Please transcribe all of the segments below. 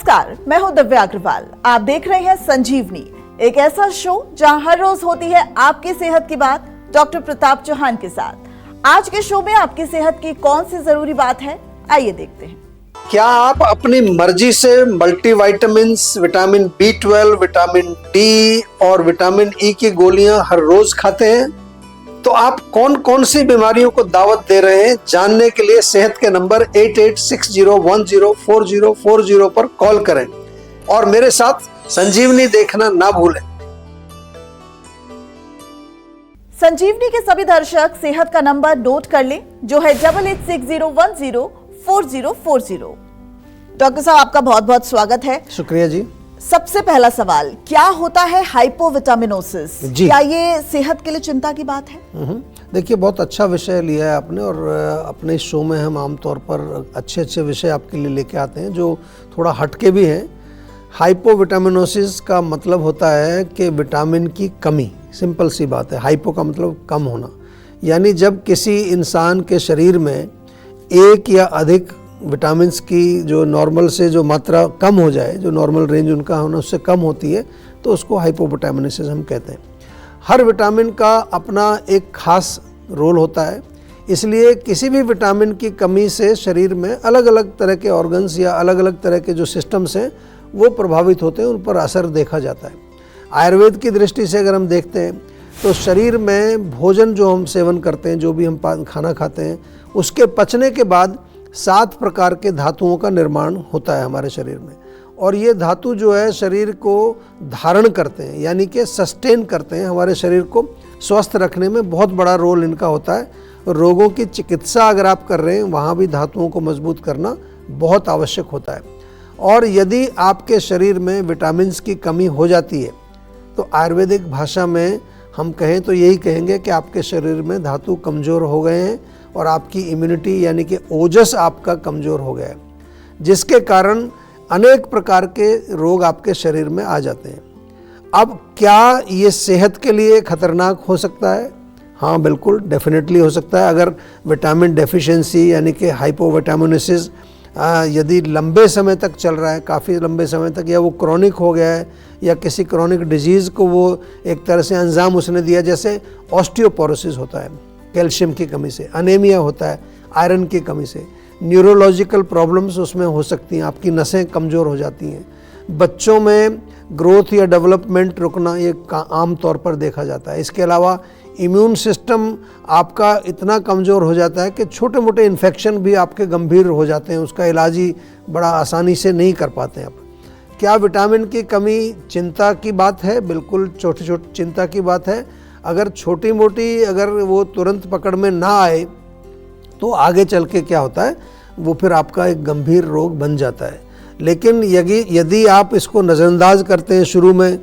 नमस्कार, मैं हूं दिव्या अग्रवाल। आप देख रहे हैं संजीवनी, एक ऐसा शो जहां हर रोज होती है आपकी सेहत की बात डॉक्टर प्रताप चौहान के साथ। आज के शो में आपकी सेहत की कौन सी जरूरी बात है, आइए देखते हैं। क्या आप अपनी मर्जी से multivitamins, vitamin B12, vitamin D और विटामिन ई की गोलियां हर रोज खाते हैं? तो आप कौन कौन सी बीमारियों को दावत दे रहे हैं, जानने के लिए सेहत के नंबर 8860104040 पर कॉल करें और मेरे साथ संजीवनी देखना ना भूलें। संजीवनी के सभी दर्शक सेहत का नंबर नोट कर लें, जो है 8860104040। डॉक्टर साहब, आपका बहुत बहुत स्वागत है। शुक्रिया जी। सबसे पहला सवाल, क्या होता है हाइपोविटामिनोसिस? क्या ये सेहत के लिए चिंता की बात है? देखिए, बहुत अच्छा विषय लिया है आपने और अपने शो में हम आमतौर पर अच्छे विषय आपके लिए लेके आते हैं जो थोड़ा हटके भी हैं। हाइपोविटामिनोसिस का मतलब होता है कि विटामिन की कमी। सिंपल सी बात है, हाइपो का मतलब कम होना, यानी जब किसी इंसान के शरीर में एक या अधिक विटामिन्स की जो नॉर्मल से जो मात्रा कम हो जाए, जो नॉर्मल रेंज उनका होना उससे कम होती है, तो उसको हाइपोविटामिनोसिस हम कहते हैं। हर विटामिन का अपना एक खास रोल होता है, इसलिए किसी भी विटामिन की कमी से शरीर में अलग अलग तरह के ऑर्गन्स या अलग अलग तरह के जो सिस्टम्स हैं वो प्रभावित होते हैं, उन पर असर देखा जाता है। आयुर्वेद की दृष्टि से अगर हम देखते हैं तो शरीर में भोजन जो हम सेवन करते हैं, जो भी हम खाना खाते हैं, उसके पचने के बाद 7 प्रकार के धातुओं का निर्माण होता है हमारे शरीर में, और ये धातु जो है शरीर को धारण करते हैं, यानी कि सस्टेन करते हैं। हमारे शरीर को स्वस्थ रखने में बहुत बड़ा रोल इनका होता है। रोगों की चिकित्सा अगर आप कर रहे हैं, वहाँ भी धातुओं को मजबूत करना बहुत आवश्यक होता है। और यदि आपके शरीर में विटामिन्स की कमी हो जाती है तो आयुर्वेदिक भाषा में हम कहें तो यही कहेंगे कि आपके शरीर में धातु कमज़ोर हो गए हैं और आपकी इम्यूनिटी यानी कि ओजस आपका कमज़ोर हो गया है, जिसके कारण अनेक प्रकार के रोग आपके शरीर में आ जाते हैं। अब क्या ये सेहत के लिए खतरनाक हो सकता है? हाँ, बिल्कुल, डेफिनेटली हो सकता है। अगर विटामिन डेफिशिएंसी यानी कि हाइपोविटामिनोसिस यदि लंबे समय तक चल रहा है, काफ़ी लंबे समय तक, या वो क्रॉनिक हो गया है, या किसी क्रॉनिक डिजीज़ को वो एक तरह से अंजाम उसने दिया, जैसे ऑस्टियोपोरोसिस होता है कैल्शियम की कमी से, अनेमिया होता है आयरन की कमी से, न्यूरोलॉजिकल प्रॉब्लम्स उसमें हो सकती हैं, आपकी नसें कमज़ोर हो जाती हैं, बच्चों में ग्रोथ या डेवलपमेंट रुकना ये आम तौर पर देखा जाता है। इसके अलावा इम्यून सिस्टम आपका इतना कमज़ोर हो जाता है कि छोटे मोटे इन्फेक्शन भी आपके गंभीर हो जाते हैं, उसका इलाज ही बड़ा आसानी से नहीं कर पाते हैं आप। क्या विटामिन की कमी चिंता की बात है? बिल्कुल छोटी छोटी चिंता की बात है। अगर छोटी मोटी अगर वो तुरंत पकड़ में ना आए तो आगे चल के क्या होता है, वो फिर आपका एक गंभीर रोग बन जाता है। लेकिन यदि आप इसको नज़रअंदाज करते हैं शुरू में,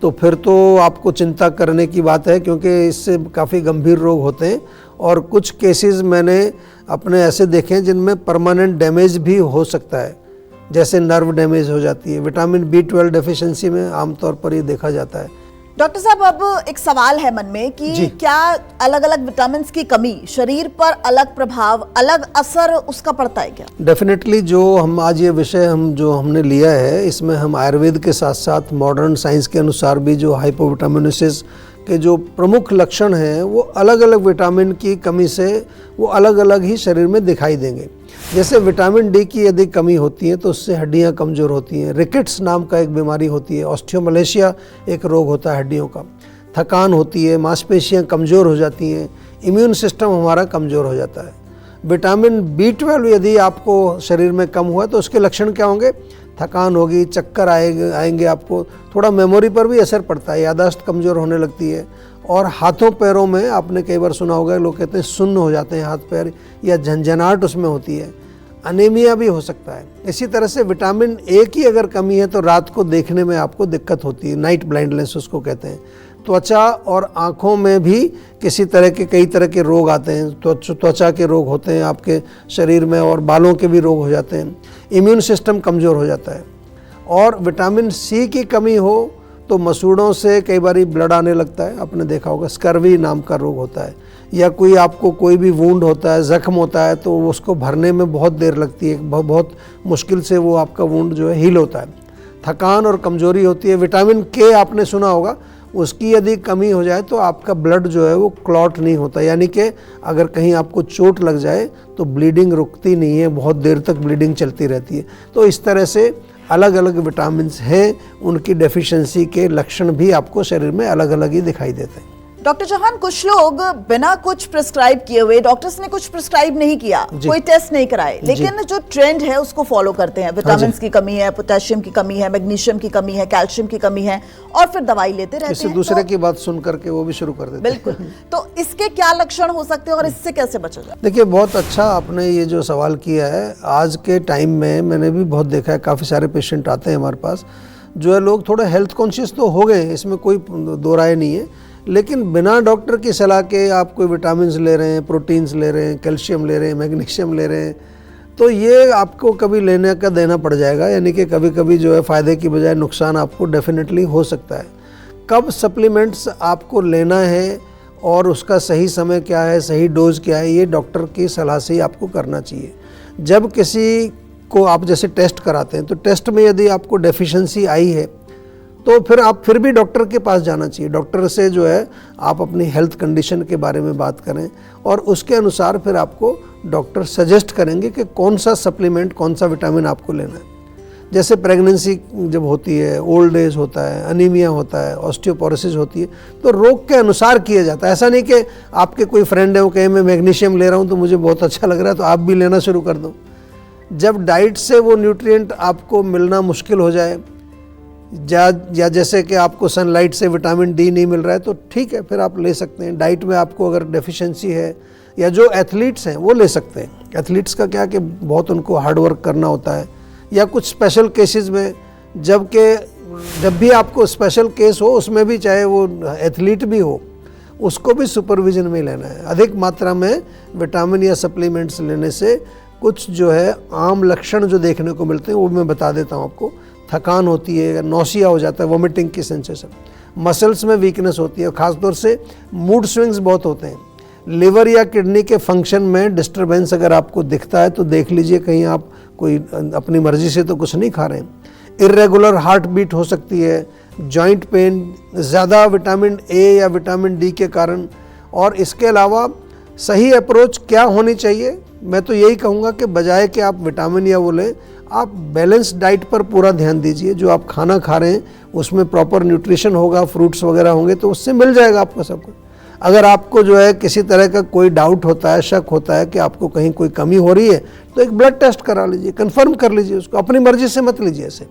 तो फिर तो आपको चिंता करने की बात है, क्योंकि इससे काफ़ी गंभीर रोग होते हैं। और कुछ केसेस मैंने अपने ऐसे देखे हैं जिनमें परमानेंट डैमेज भी हो सकता है, जैसे नर्व डैमेज हो जाती है। विटामिन B12 डेफिशिएंसी में आमतौर पर ये देखा जाता है। डॉक्टर साहब, अब एक सवाल है मन में कि क्या अलग अलग विटामिन की कमी शरीर पर अलग प्रभाव, अलग असर उसका पड़ता है क्या? डेफिनेटली। जो हम आज ये विषय हमने लिया है, इसमें हम आयुर्वेद के साथ साथ मॉडर्न साइंस के अनुसार भी जो हाइपोविटामिनोसिस के जो प्रमुख लक्षण हैं वो अलग अलग विटामिन की कमी से वो अलग अलग ही शरीर में दिखाई देंगे। जैसे विटामिन डी की यदि कमी होती है तो उससे हड्डियां कमज़ोर होती हैं। रिकेट्स नाम का एक बीमारी होती है, ऑस्टियोमलेशिया एक रोग होता है हड्डियों का। थकान होती है, मांसपेशियां कमज़ोर हो जाती हैं, इम्यून सिस्टम हमारा कमज़ोर हो जाता है। विटामिन B12 यदि आपको शरीर में कम हुआ तो उसके लक्षण क्या होंगे? थकान होगी, चक्कर आएंगे आपको, थोड़ा मेमोरी पर भी असर पड़ता है, याददाश्त कमज़ोर होने लगती है, और हाथों पैरों में आपने कई बार सुना होगा, लोग कहते हैं सुन्न हो जाते हैं हाथ पैर, या झंझनाहट उसमें होती है। अनीमिया भी हो सकता है। इसी तरह से विटामिन ए की अगर कमी है तो रात को देखने में आपको दिक्कत होती है, नाइट ब्लाइंडनेस उसको कहते हैं। त्वचा और आँखों में भी किसी तरह के कई तरह के रोग आते हैं, त्वचा के रोग होते हैं आपके शरीर में, और बालों के भी रोग हो जाते हैं। इम्यून सिस्टम कमज़ोर हो जाता है। और विटामिन सी की कमी हो तो मसूड़ों से कई बार ब्लड आने लगता है, आपने देखा होगा, स्कर्वी नाम का रोग होता है। या कोई आपको कोई भी वुंड होता है, जख्म होता है, तो उसको भरने में बहुत देर लगती है, बहुत मुश्किल से वो आपका वुंड जो है हील होता है। थकान और कमजोरी होती है। विटामिन के आपने सुना होगा, उसकी यदि कमी हो जाए तो आपका ब्लड जो है वो क्लॉट नहीं होता, यानी कि अगर कहीं आपको चोट लग जाए तो ब्लीडिंग रुकती नहीं है, बहुत देर तक ब्लीडिंग चलती रहती है। तो इस तरह से अलग अलग विटामिन्स हैं, उनकी डेफिशिएंसी के लक्षण भी आपको शरीर में अलग अलग ही दिखाई देते हैं। डॉक्टर चौहान, कुछ लोग बिना कुछ प्रिस्क्राइब किए हुए, डॉक्टर्स ने कुछ प्रिस्क्राइब नहीं किया, कोई टेस्ट नहीं कराए, लेकिन जो ट्रेंड है उसको फॉलो करते हैं। विटामिन की कमी है, पोटेशियम की कमी है, मैग्नीशियम की कमी है, कैल्शियम की कमी है, और फिर दवाई लेते रहते हैं। दूसरे की बात सुन करके वो भी शुरू कर देते हैं। बिल्कुल। तो इसके क्या लक्षण हो सकते हैं और इससे कैसे बचा जाए? देखिए, बहुत अच्छा आपने ये जो सवाल किया है। आज के टाइम में मैंने भी बहुत देखा है, काफ़ी सारे पेशेंट आते हैं हमारे पास, जो है लोग थोड़े हेल्थ कॉन्शियस तो हो गए, इसमें कोई दो राय नहीं है, लेकिन बिना डॉक्टर की सलाह के आप कोई विटामिन्स ले रहे हैं, प्रोटीन्स ले रहे हैं, कैल्शियम ले रहे हैं, मैग्नीशियम ले रहे हैं, तो ये आपको कभी लेने का देना पड़ जाएगा। यानी कि कभी कभी जो है फ़ायदे की बजाय नुकसान आपको डेफिनेटली हो सकता है। कब सप्लीमेंट्स आपको लेना है और उसका सही समय क्या है, सही डोज क्या है, ये डॉक्टर की सलाह से ही आपको करना चाहिए। जब किसी को आप जैसे टेस्ट कराते हैं, तो टेस्ट में यदि आपको डेफिशिएंसी आई है तो फिर आप फिर भी डॉक्टर के पास जाना चाहिए। डॉक्टर से जो है आप अपनी हेल्थ कंडीशन के बारे में बात करें और उसके अनुसार फिर आपको डॉक्टर सजेस्ट करेंगे कि कौन सा सप्लीमेंट, कौन सा विटामिन आपको लेना है। जैसे प्रेगनेंसी जब होती है, ओल्ड एज होता है, अनीमिया होता है, ऑस्टियोपोरोसिस होती है, तो रोग के अनुसार किया जाता है। ऐसा नहीं कि आपके कोई फ्रेंड है वो कहे मैं मैग्नीशियम ले रहा हूँ तो मुझे बहुत अच्छा लग रहा है तो आप भी लेना शुरू कर दो। जब डाइट से वो न्यूट्रिएंट आपको मिलना मुश्किल हो जाए, या जैसे कि आपको सनलाइट से विटामिन डी नहीं मिल रहा है, तो ठीक है, फिर आप ले सकते हैं। डाइट में आपको अगर डेफिशिएंसी है, या जो एथलीट्स हैं वो ले सकते हैं। एथलीट्स का क्या कि बहुत उनको हार्ड वर्क करना होता है, या कुछ स्पेशल केसेस में जब भी आपको स्पेशल केस हो, उसमें भी चाहे वो एथलीट भी हो, उसको भी सुपरविजन में लेना है। अधिक मात्रा में विटामिन या सप्लीमेंट्स लेने से कुछ जो है आम लक्षण जो देखने को मिलते हैं वो मैं बता देता हूँ आपको। थकान होती है, नौसिया हो जाता है, वोमिटिंग की सेंसेशन, मसल्स में वीकनेस होती है, खासतौर से मूड स्विंग्स बहुत होते हैं। लिवर या किडनी के फंक्शन में डिस्टरबेंस अगर आपको दिखता है तो देख लीजिए कहीं आप कोई अपनी मर्जी से तो कुछ नहीं खा रहे हैं। इर्रेगुलर हार्ट बीट हो सकती है, जॉइंट पेन, ज़्यादा विटामिन ए या विटामिन डी के कारण। और इसके अलावा सही अप्रोच क्या होनी चाहिए, मैं तो यही कहूँगा कि बजाय कि आप विटामिन या वो लें, आप बैलेंस डाइट पर पूरा ध्यान दीजिए। जो आप खाना खा रहे हैं उसमें प्रॉपर न्यूट्रिशन होगा, फ्रूट्स वगैरह होंगे, तो उससे मिल जाएगा आपको सब कुछ। अगर आपको जो है किसी तरह का कोई डाउट होता है, शक होता है कि आपको कहीं कोई कमी हो रही है, तो एक ब्लड टेस्ट करा लीजिए, कंफर्म कर लीजिए उसको। अपनी मर्जी से मत लीजिए ऐसे।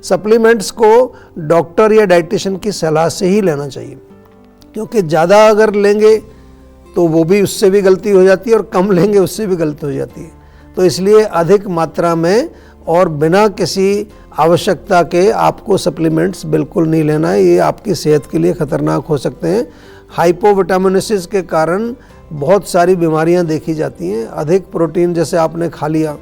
सप्लीमेंट्स को डॉक्टर या डाइटिशियन की सलाह से ही लेना चाहिए, क्योंकि ज़्यादा अगर लेंगे तो वो भी, उससे भी गलती हो जाती है, और कम लेंगे उससे भी गलती हो जाती है। तो इसलिए अधिक मात्रा में और बिना किसी आवश्यकता के आपको सप्लीमेंट्स बिल्कुल नहीं लेना है। ये आपकी सेहत के लिए खतरनाक हो सकते हैं। हाइपोविटामिनोसिस के कारण बहुत सारी बीमारियां देखी जाती हैं। अधिक प्रोटीन जैसे आपने खा लिया,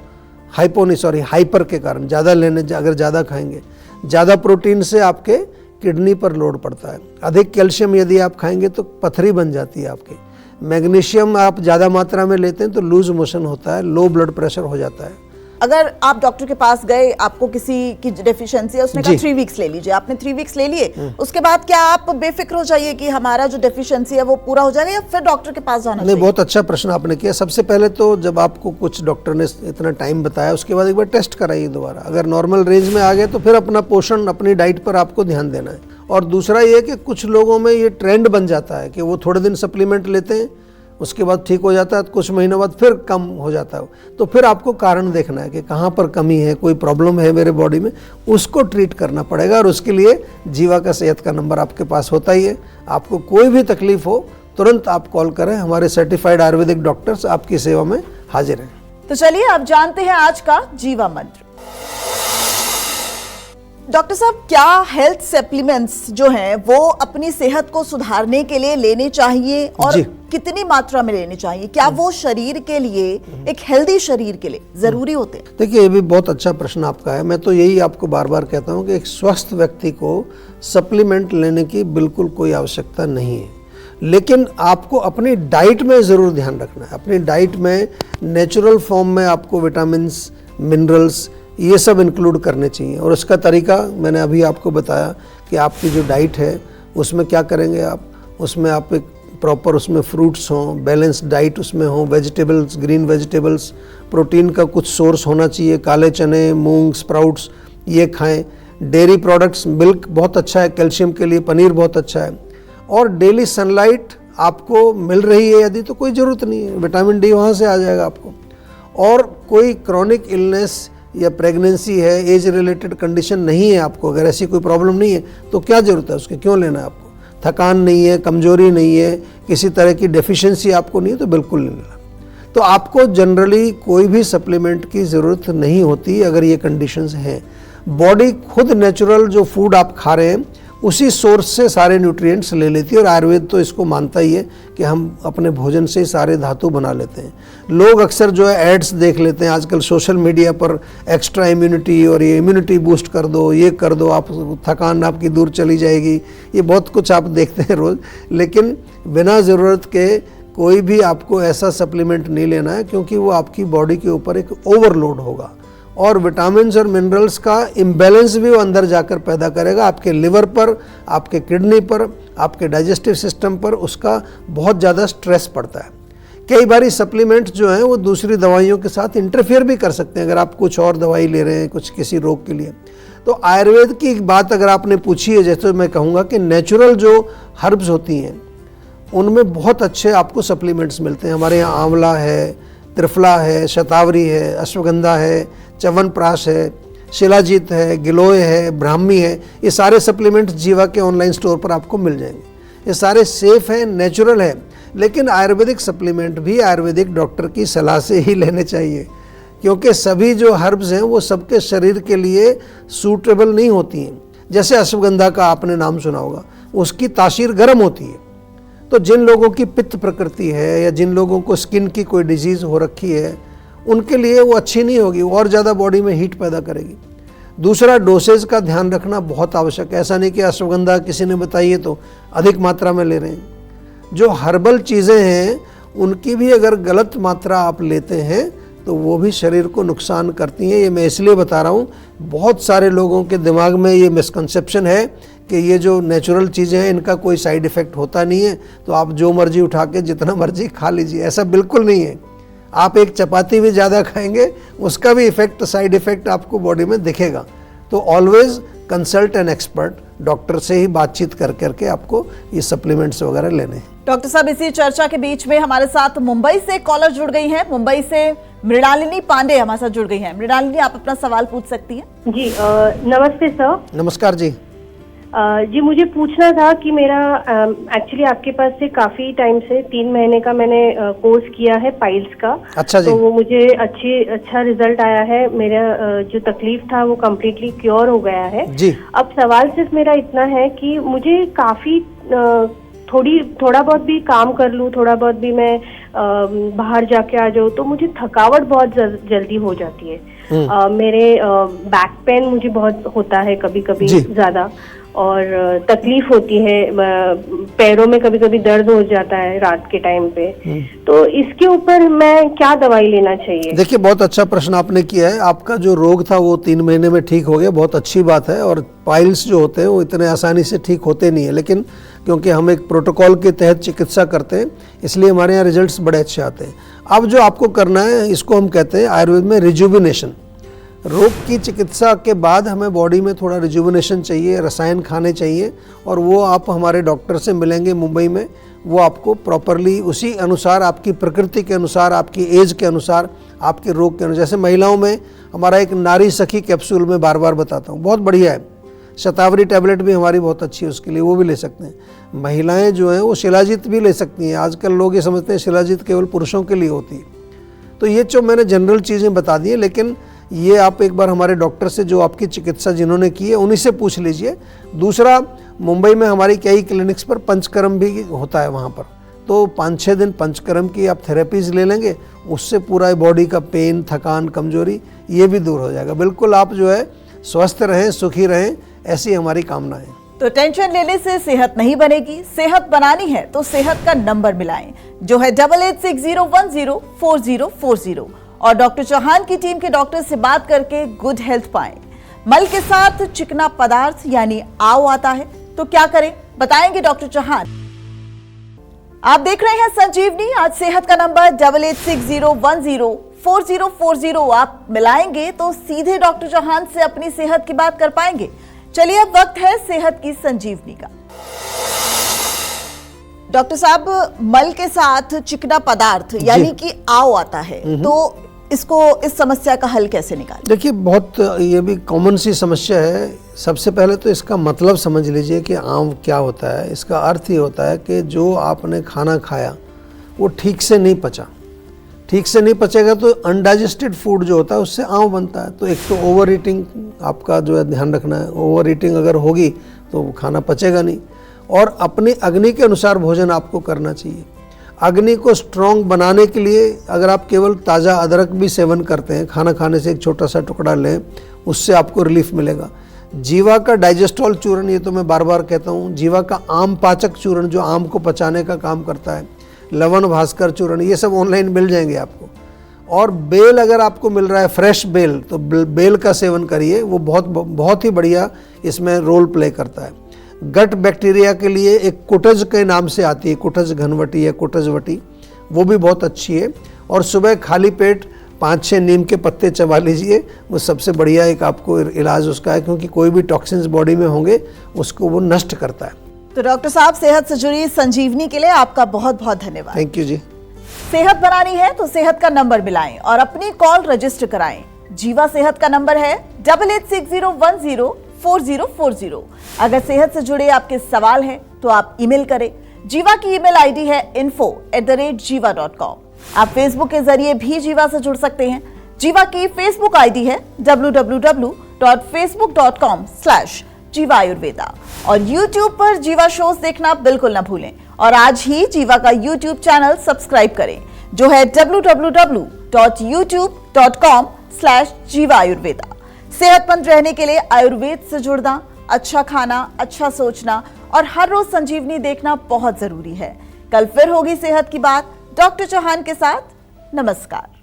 हाइपर के कारण ज़्यादा लेने, अगर ज़्यादा खाएंगे, ज़्यादा प्रोटीन से आपके किडनी पर लोड पड़ता है। अधिक कैल्शियम यदि आप खाएंगे तो पथरी बन जाती है आपकी। मैग्नीशियम आप ज़्यादा मात्रा में लेते हैं तो लूज मोशन होता है, लो ब्लड प्रेशर हो जाता है। अगर आप डॉक्टर के पास गए, आपको किसी की डेफिशिएंसी है, उसने कहा 3 वीक्स ले लीजिए, आपने 3 वीक्स ले लिए, उसके बाद क्या आप बेफिक्र हो जाइए कि हमारा जो डेफिशिएंसी है वो पूरा हो जाएगा, या फिर डॉक्टर के पास जाना चाहिए? बहुत अच्छा प्रश्न आपने किया। सबसे पहले तो जब आपको कुछ डॉक्टर ने इतना टाइम बताया, उसके बाद एक बार टेस्ट कराइए दोबारा। अगर नॉर्मल रेंज में आ गए तो फिर अपना पोषण, अपनी डाइट पर आपको ध्यान देना है। और दूसरा ये कि कुछ लोगों में ये ट्रेंड बन जाता है कि वो थोड़े दिन सप्लीमेंट लेते हैं, उसके बाद ठीक हो जाता है, कुछ महीनों बाद फिर कम हो जाता है। तो फिर आपको कारण देखना है कि कहाँ पर कमी है, कोई प्रॉब्लम है मेरे बॉडी में, उसको ट्रीट करना पड़ेगा। और उसके लिए जीवा का सेहत का नंबर आपके पास होता ही है। आपको कोई भी तकलीफ हो तुरंत आप कॉल करें, हमारे सर्टिफाइड आयुर्वेदिक डॉक्टर्स आपकी सेवा में हाजिर हैं। तो चलिए अब जानते हैं आज का जीवा मंत्र। डॉक्टर साहब, क्या हेल्थ सप्लीमेंट्स जो हैं वो अपनी सेहत को सुधारने के लिए लेने चाहिए, और कितनी मात्रा में लेने चाहिए? क्या वो शरीर के लिए, एक हेल्दी शरीर के लिए जरूरी होते हैं? देखिए, ये भी बहुत अच्छा प्रश्न आपका है। मैं तो यही आपको बार बार कहता हूँ कि एक स्वस्थ व्यक्ति को सप्लीमेंट लेने की बिल्कुल कोई आवश्यकता नहीं है। लेकिन आपको अपनी डाइट में ज़रूर ध्यान रखना है। अपनी डाइट में नेचुरल फॉर्म में आपको विटामिन्स, मिनरल्स ये सब इंक्लूड करने चाहिए। और उसका तरीका मैंने अभी आपको बताया कि आपकी जो डाइट है उसमें क्या करेंगे आप, उसमें आप एक प्रॉपर उसमें फ्रूट्स हों, बैलेंस डाइट उसमें हो, वेजिटेबल्स, ग्रीन वेजिटेबल्स, प्रोटीन का कुछ सोर्स होना चाहिए, काले चने, मूंग, स्प्राउट्स ये खाएं। डेयरी प्रोडक्ट्स, मिल्क बहुत अच्छा है कैल्शियम के लिए, पनीर बहुत अच्छा है। और डेली सनलाइट आपको मिल रही है यदि तो कोई ज़रूरत नहीं है, विटामिन डी वहाँ से आ जाएगा आपको। और कोई क्रॉनिक इलनेस या प्रेगनेंसी है, एज रिलेटेड कंडीशन नहीं है आपको, अगर ऐसी कोई प्रॉब्लम नहीं है तो क्या ज़रूरत है उसके, क्यों लेना है आपको। थकान नहीं है, कमजोरी नहीं है, किसी तरह की डेफिशिएंसी आपको नहीं है तो बिल्कुल नहीं लेना। तो आपको जनरली कोई भी सप्लीमेंट की ज़रूरत नहीं होती अगर ये कंडीशंस हैं। बॉडी खुद नेचुरल जो फूड आप खा रहे हैं उसी सोर्स से सारे न्यूट्रिएंट्स ले लेती है। और आयुर्वेद तो इसको मानता ही है कि हम अपने भोजन से ही सारे धातु बना लेते हैं। लोग अक्सर जो है एड्स देख लेते हैं आजकल सोशल मीडिया पर, एक्स्ट्रा इम्यूनिटी और ये इम्यूनिटी बूस्ट कर दो, ये कर दो, आप थकान आपकी दूर चली जाएगी, ये बहुत कुछ आप देखते हैं रोज़। लेकिन बिना ज़रूरत के कोई भी आपको ऐसा सप्लीमेंट नहीं लेना है, क्योंकि वो आपकी बॉडी के ऊपर एक ओवरलोड होगा और विटामिन्स और मिनरल्स का इम्बैलेंस भी वो अंदर जाकर पैदा करेगा आपके लिवर पर, आपके किडनी पर, आपके डाइजेस्टिव सिस्टम पर। उसका बहुत ज़्यादा स्ट्रेस पड़ता है। कई बारी सप्लीमेंट्स जो हैं वो दूसरी दवाइयों के साथ इंटरफेयर भी कर सकते हैं अगर आप कुछ और दवाई ले रहे हैं कुछ किसी रोग के लिए। तो आयुर्वेद की एक बात अगर आपने पूछी है, जैसे मैं कहूँगा कि नेचुरल जो हर्ब्स होती हैं उनमें बहुत अच्छे आपको सप्लीमेंट्स मिलते हैं। हमारे यहाँ आंवला है, त्रिफला है, शतावरी है, अश्वगंधा है, च्यवनप्राश है, शिलाजीत है, गिलोय है, ब्राह्मी है। ये सारे सप्लीमेंट्स जीवा के ऑनलाइन स्टोर पर आपको मिल जाएंगे। ये सारे सेफ हैं, नेचुरल है। लेकिन आयुर्वेदिक सप्लीमेंट भी आयुर्वेदिक डॉक्टर की सलाह से ही लेने चाहिए, क्योंकि सभी जो हर्ब्स हैं वो सबके शरीर के लिए सूटेबल नहीं होती हैं। जैसे अश्वगंधा का आपने नाम सुना होगा, उसकी तासीर गर्म होती है। तो जिन लोगों की पित्त प्रकृति है या जिन लोगों को स्किन की कोई डिजीज़ हो रखी है उनके लिए वो अच्छी नहीं होगी, और ज़्यादा बॉडी में हीट पैदा करेगी। दूसरा, डोसेज का ध्यान रखना बहुत आवश्यक है। ऐसा नहीं कि अश्वगंधा किसी ने बताई है तो अधिक मात्रा में ले रहे हैं। जो हर्बल चीज़ें हैं उनकी भी अगर गलत मात्रा आप लेते हैं तो वो भी शरीर को नुकसान करती हैं। ये मैं इसलिए बता रहा हूँ, बहुत सारे लोगों के दिमाग में ये मिसकंसेप्शन है कि ये जो नेचुरल चीज़ें हैं इनका कोई साइड इफ़ेक्ट होता नहीं है, तो आप जो मर्जी उठा के जितना मर्जी खा लीजिए। ऐसा बिल्कुल नहीं है। आप एक चपाती भी ज़्यादा खाएंगे उसका भी इफेक्ट, साइड इफ़ेक्ट आपको बॉडी में दिखेगा। तो always consult an expert, doctor से ही बातचीत कर करके आपको ये सप्लीमेंट्स वगैरह लेने हैं। डॉक्टर साहब, इसी चर्चा के बीच में हमारे साथ मुंबई से कॉलर जुड़ गई हैं। मुंबई से मृणालिनी पांडे हमारे साथ जुड़ गई हैं। मृणालिनी, आप अपना सवाल पूछ सकती हैं। जी नमस्ते सर। नमस्कार जी। जी मुझे पूछना था कि मेरा एक्चुअली आपके पास से काफी टाइम से 3 महीने का मैंने कोर्स किया है पाइल्स का। अच्छा जी। तो वो मुझे अच्छा रिजल्ट आया है। मेरा जो तकलीफ था वो कम्प्लीटली क्योर हो गया है जी। अब सवाल सिर्फ मेरा इतना है कि मुझे काफी थोड़ा बहुत भी काम कर लूँ, थोड़ा बहुत भी मैं बाहर जाके आ जाऊँ तो मुझे थकावट बहुत जल्दी हो जाती है। मेरे बैक पेन मुझे बहुत होता है कभी कभी ज्यादा, और तकलीफ होती है, पैरों में कभी कभी दर्द हो जाता है रात के टाइम पे। तो इसके ऊपर मैं क्या दवाई लेना चाहिए? देखिए, बहुत अच्छा प्रश्न आपने किया है। आपका जो रोग था वो 3 महीने में ठीक हो गया, बहुत अच्छी बात है। और पाइल्स जो होते हैं वो इतने आसानी से ठीक होते नहीं है, लेकिन क्योंकि हम एक प्रोटोकॉल के तहत चिकित्सा करते हैं इसलिए हमारे यहाँ रिजल्ट्स बड़े अच्छे आते हैं। अब जो आपको करना है इसको हम कहते हैं आयुर्वेद में रिजुविनेशन। रोग की चिकित्सा के बाद हमें बॉडी में थोड़ा रिजुविनेशन चाहिए, रसायन खाने चाहिए, और वो आप हमारे डॉक्टर से मिलेंगे मुंबई में। वो आपको प्रॉपरली उसी अनुसार, आपकी प्रकृति के अनुसार, आपकी एज के अनुसार, आपके रोग के अनुसार, जैसे महिलाओं में हमारा एक नारी सखी कैप्सूल में बार बार बताता हूँ, बहुत बढ़िया है। शतावरी टैबलेट भी हमारी बहुत अच्छी है उसके लिए, वो भी ले सकते हैं। महिलाएं जो हैं वो शिलाजीत भी ले सकती हैं। आजकल लोग ये समझते हैं शिलाजीत केवल पुरुषों के लिए होती है। तो ये जो मैंने जनरल चीज़ें बता दी हैं, लेकिन ये आप एक बार हमारे डॉक्टर से जो आपकी चिकित्सा जिन्होंने की है उन्हीं से पूछ लीजिए। दूसरा, मुंबई में हमारी कई क्लिनिक्स पर पंचकर्म भी होता है वहाँ पर, तो 5-6 दिन पंचकर्म की आप थेरेपीज ले लेंगे, उससे पूरा बॉडी का पेन, थकान, कमजोरी ये भी दूर हो जाएगा। बिल्कुल आप जो है स्वस्थ रहें, सुखी रहें, ऐसी हमारी कामना है। तो टेंशन लेने से सेहत नहीं बनेगी, सेहत बनानी है तो सेहत का नंबर मिलाएं, जो है 8860104040 और डॉक्टर चौहान की टीम के डॉक्टर से बात करके गुड हेल्थ पाएं। मल के साथ चिकना पदार्थ यानी आओ आता है तो क्या करें, बताएंगे डॉक्टर चौहान। आप देख रहे हैं संजीवनी। आज सेहत का नंबर 8860104040 आप मिलाएंगे तो सीधे डॉक्टर चौहान से अपनी सेहत की बात कर पाएंगे। चलिए अब वक्त है सेहत की संजीवनी का। डॉक्टर साहब, मल के साथ चिकना पदार्थ यानी कि आओ आता है तो इसको, इस समस्या का हल कैसे निकालें? देखिए, बहुत ये भी कॉमन सी समस्या है। सबसे पहले तो इसका मतलब समझ लीजिए कि आम क्या होता है। इसका अर्थ ये होता है कि जो आपने खाना खाया वो ठीक से नहीं पचा। ठीक से नहीं पचेगा तो अनडाइजेस्टेड फूड जो होता है उससे आम बनता है। तो एक तो ओवर ईटिंग आपका जो है ध्यान रखना है। ओवर ईटिंग अगर होगी तो खाना पचेगा नहीं। और अपनी अग्नि के अनुसार भोजन आपको करना चाहिए। अग्नि को स्ट्रॉन्ग बनाने के लिए अगर आप केवल ताज़ा अदरक भी सेवन करते हैं, खाना खाने से एक छोटा सा टुकड़ा लें, उससे आपको रिलीफ मिलेगा। जीवा का डाइजेस्टॉल चूर्ण, ये तो मैं बार बार कहता हूँ, जीवा का आम पाचक चूर्ण जो आम को पचाने का काम करता है, लवण भास्कर चूर्ण, ये सब ऑनलाइन मिल जाएंगे आपको। और बेल अगर आपको मिल रहा है फ्रेश बेल, तो बेल का सेवन करिए, वो बहुत ही बढ़िया इसमें रोल प्ले करता है। गट बैक्टीरिया के लिए एक कुटज के नाम से आती है, कुटज घनवटी या कुटजवटी, वो भी बहुत अच्छी है। और सुबह खाली पेट 5-6 नीम के पत्ते चबा लीजिए, वो सबसे बढ़िया एक आपको इलाज उसका है, क्योंकि कोई भी टॉक्सिन्स बॉडी में होंगे उसको वो नष्ट करता है। तो डॉक्टर साहब, सेहत से जुड़ी संजीवनी के लिए आपका बहुत बहुत धन्यवाद। थैंक यू जी। सेहत बनानी है तो सेहत का नंबर मिलाएं और अपनी कॉल रजिस्टर कराएं। जीवा सेहत का नंबर है 8860104040। अगर सेहत से जुड़े आपके सवाल हैं तो आप ईमेल करें। जीवा की ईमेल आईडी है info@jiva.com। आप फेसबुक के जरिए भी जीवा से जुड़ सकते हैं। जीवा की फेसबुक आईडी है www.facebook.com/जीवा आयुर्वेदा। और यूट्यूब पर जीवा शोज देखना बिल्कुल ना भूलें और आज ही जीवा का यूट्यूब चैनल सब्सक्राइब करें, जो है www.youtube.com/जीवा आयुर्वेदा। सेहतमंद रहने के लिए आयुर्वेद से जुड़ना, अच्छा खाना, अच्छा सोचना और हर रोज संजीवनी देखना बहुत जरूरी है। कल फिर होगी सेहत की बात डॉक्टर चौहान के साथ। नमस्कार।